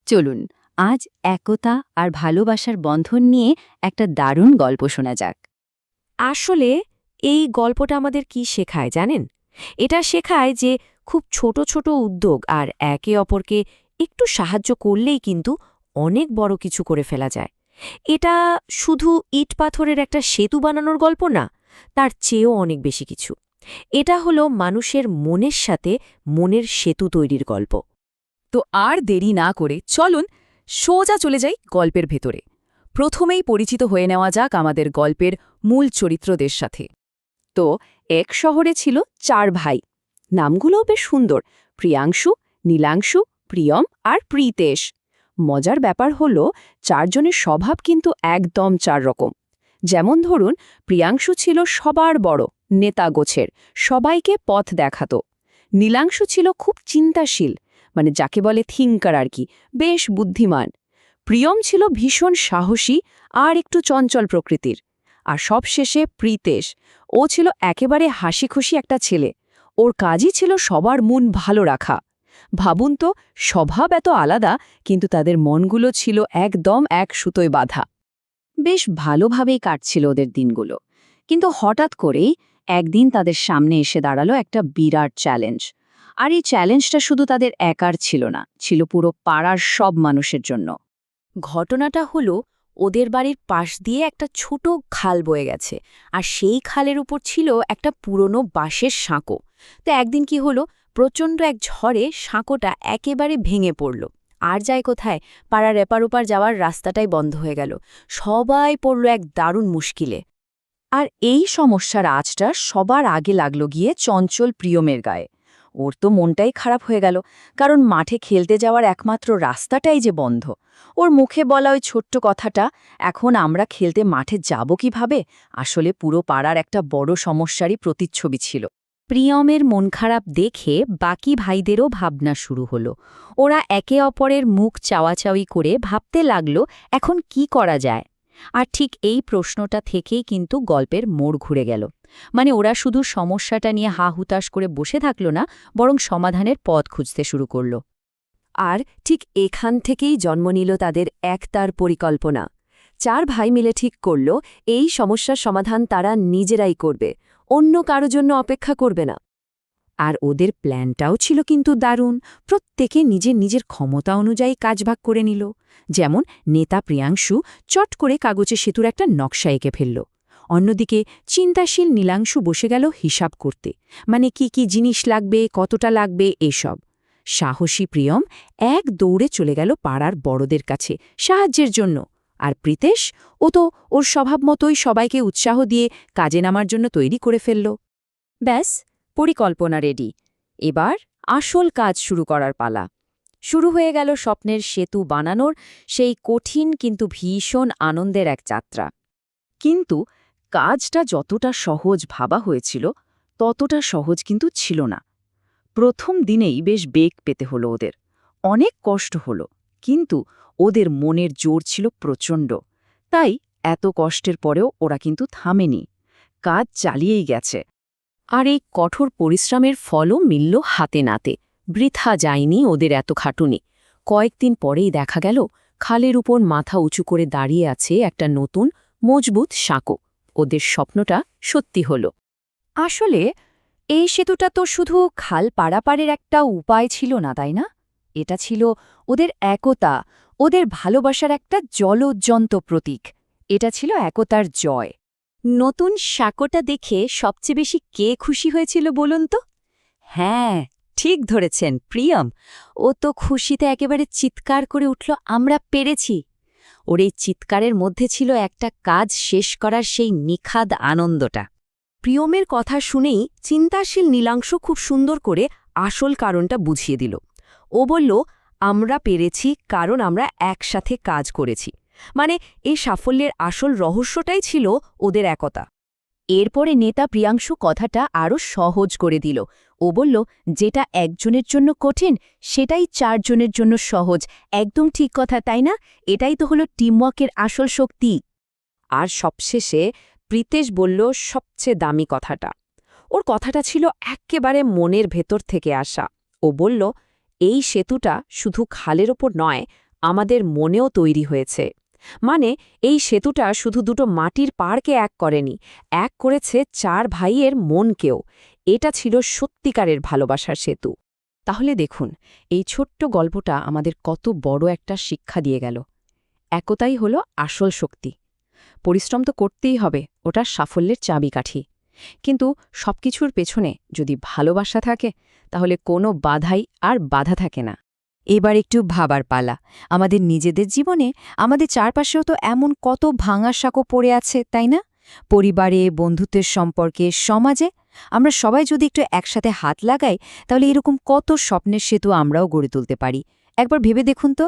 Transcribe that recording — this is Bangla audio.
চলুন আজ একতা আর ভালোবাসার বন্ধন নিয়ে একটা দারুণ গল্প শোনা যাক। আসলে এই গল্পটা আমাদের কি শেখায় জানেন? এটা শেখায় যে খুব ছোট ছোট উদ্যোগ আর একে অপরকে একটু সাহায্য করলেই কিন্তু অনেক বড় কিছু করে ফেলা যায়। এটা শুধু ইট পাথরের একটা সেতু বানানোর গল্প না, তার চেয়েও অনেক বেশি কিছু। এটা হলো মানুষের মনের সাথে মনের সেতু তৈরির গল্প। তো আর দেরি না করে চলুন সোজা চলে যাই গল্পের ভেতরে। প্রথমেই পরিচিত হয়ে নেওয়া যাক আমাদের গল্পের মূল চরিত্রদের সাথে। তো এক শহরে ছিল 4 ভাই। নামগুলোও বেশ সুন্দর, প্রিয়াংশু, নীলাংশু, প্রিয়ম আর প্রীতেশ। মজার ব্যাপার হলো 4 জনের স্বভাব কিন্তু একদম 4 রকম। যেমন ধরুন, প্রিয়াংশু ছিল সবার বড়, নেতা গোছের, সবাইকে পথ দেখাতো। নীলাংশু ছিল খুব চিন্তাশীল, মানে যাকে বলে থিঙ্কার আর কি, বেশ বুদ্ধিমান। প্রিয়ম ছিল ভীষণ সাহসী আর একটু চঞ্চল প্রকৃতির। আর সবশেষে প্রীতেশ, ও ছিল একেবারে হাসিখুশি একটা ছেলে। ওর কাজই ছিল সবার মন ভালো রাখা। ভাবুন তো, স্বভাব এত আলাদা, কিন্তু তাদের মনগুলো ছিল একদম এক সুতোয় বাঁধা। বেশ ভালোভাবেই কাটছিল ওদের দিনগুলো। কিন্তু হঠাৎ করেই একদিন তাদের সামনে এসে দাঁড়ালো একটা বিরাট চ্যালেঞ্জ। আর এই চ্যালেঞ্জটা শুধু তাদের একার ছিল না, ছিল পুরো পাড়ার সব মানুষের জন্য। ঘটনাটা হলো, ওদের বাড়ির পাশ দিয়ে একটা ছোট খাল বয়ে গেছে, আর সেই খালের উপর ছিল একটা পুরনো বাঁশের সাঁকো। তো একদিন কি হলো, প্রচণ্ড এক ঝড়ে সাঁকোটা একেবারে ভেঙে পড়ল। আর যায় কোথায়, পাড়ার এপার ওপার যাওয়ার রাস্তাটাই বন্ধ হয়ে গেল। সবাই পড়ল এক দারুণ মুশকিলে। আর এই সমস্যার আঁচটা সবার আগে লাগলো গিয়ে চঞ্চল প্রিয়মের গায়ে। ওর তো মনটাই খারাপ হয়ে গেল, কারণ মাঠে খেলতে যাওয়ার একমাত্র রাস্তাটাই যে বন্ধ। ওর মুখে বলা ওই ছোট্ট কথাটা, এখন আমরা খেলতে মাঠে যাব কিভাবে, আসলে পুরো পাড়ার একটা বড় সমস্যারই প্রতিচ্ছবি ছিল। প্রিয়মের মন খারাপ দেখে বাকি ভাইদেরও ভাবনা শুরু হলো। ওরা একে অপরের মুখ চাওয়াচাওয়ি করে ভাবতে লাগলো এখন কি করা যায়। আর ঠিক এই প্রশ্নটা থেকেই কিন্তু গল্পের মোড় ঘুরে গেল। মানে ওরা শুধু সমস্যাটা নিয়ে হা হুতাশ করে বসে থাকল না, বরং সমাধানের পথ খুঁজতে শুরু করল। আর ঠিক এখান থেকেই জন্ম নিল তাদের একতার পরিকল্পনা। 4 ভাই মিলে ঠিক করল, এই সমস্যার সমাধান তারা নিজেরাই করবে, অন্য কারো জন্য অপেক্ষা করবে না। আর ওদের প্ল্যানটাও ছিল কিন্তু দারুণ। প্রত্যেকে নিজের নিজের ক্ষমতা অনুযায়ী কাজ ভাগ করে নিল। যেমন নেতা প্রিয়াংশু চট করে কাগজে সেতুর একটা নকশা এঁকে ফেলল। অন্যদিকে চিন্তাশীল নীলাংশু বসে গেল হিসাব করতে, মানে কি কি জিনিস লাগবে, কতটা লাগবে, এসব। সাহসী প্রিয়ম এক দৌড়ে চলে গেল পাড়ার বড়দের কাছে সাহায্যের জন্য। আর প্রীতেশ, ও তো ওর স্বভাব মতোই সবাইকে উৎসাহ দিয়ে কাজে নামার জন্য তৈরি করে ফেলল। ব্যাস, পরিকল্পনা রেডি। এবার আসল কাজ শুরু করার পালা। শুরু হয়ে গেল স্বপ্নের সেতু বানানোর সেই কঠিন কিন্তু ভীষণ আনন্দের এক যাত্রা। কিন্তু কাজটা যতটা সহজ ভাবা হয়েছিল, ততটা সহজ কিন্তু ছিল না। প্রথম দিনেই বেশ বেগ পেতে হলো ওদের। অনেক কষ্ট হলো, কিন্তু ওদের মনের জোর ছিল প্রচণ্ড। তাই এত কষ্টের পরেও ওরা কিন্তু থামেনি, কাজ চালিয়েই গেছে। আর এই কঠোর পরিশ্রমের ফলও মিলল হাতে নাতে। বৃথা যায়নি ওদের এত খাটুনি। কয়েকদিন পরেই দেখা গেল খালের উপর মাথা উঁচু করে দাঁড়িয়ে আছে একটা নতুন মজবুত সাঁকো। ওদের স্বপ্নটা সত্যি হল। আসলে এই সেতুটা তো শুধু খাল পারাপারের একটা উপায় ছিল না, তাই না? এটা ছিল ওদের একতা, ওদের ভালোবাসার একটা জ্বলজ্জন্ত প্রতীক। এটা ছিল একতার জয়। নতুন সাঁকোটা দেখে সবচেয়ে বেশি কে খুশি হয়েছিল বলুন তো? হ্যাঁ, ঠিক ধরেছেন, প্রিয়ম। ও তো খুশিতে একেবারে চিৎকার করে উঠল, আমরা পেরেছি। ওর এই চিৎকারের মধ্যে ছিল একটা কাজ শেষ করার সেই নিখাদ আনন্দটা। প্রিয়মের কথা শুনেই চিন্তাশীল নীলাংশ খুব সুন্দর করে আসল কারণটা বুঝিয়ে দিল। ও বলল, আমরা পেরেছি কারণ আমরা একসাথে কাজ করেছি। মানে এই সাফল্যের আসল রহস্যটাই ছিল ওদের একতা। এরপরে নেতা প্রিয়াংশু কথাটা আরও সহজ করে দিল। ও বলল, যেটা একজনের জন্য কঠিন সেটাই 4 জনের জন্য সহজ। একদম ঠিক কথা, তাই না? এটাই তো হলো টিমওয়ার্কের আসল শক্তি। আর সবশেষে প্রীতেশ বলল সবচেয়ে দামি কথাটা। ওর কথাটা ছিল একেবারে মনের ভেতর থেকে আসা। ও বলল, এই সেতুটা শুধু খালের ওপর নয়, আমাদের মনেও তৈরি হয়েছে। মানে এই সেতুটা শুধু দুটো মাটির পাড়কে এক করেনি, এক করেছে 4 ভাইয়ের মনকেও। এটা ছিল সত্যিকারের ভালোবাসার সেতু। তাহলে দেখুন, এই ছোট্ট গল্পটা আমাদের কত বড় একটা শিক্ষা দিয়ে গেল। একতাই হলো আসল শক্তি। পরিশ্রম তো করতেই হবে, ওটা সাফল্যের চাবিকাঠি। কিন্তু সবকিছুর পেছনে যদি ভালোবাসা থাকে, তাহলে কোনো বাধাই আর বাধা থাকে না। এবার একটু ভাবার পালা। আমাদের নিজেদের জীবনে আমাদের চারপাশেও তো এমন কত ভাঙা সাঁকো পড়ে আছে, তাই না? পরিবারে, বন্ধুত্বের সম্পর্কে, সমাজে আমরা সবাই যদি একটু একসাথে হাত লাগাই, তাহলে এরকম কত স্বপ্নের সেতু আমরাও গড়ে তুলতে পারি। একবার ভেবে দেখুন তো।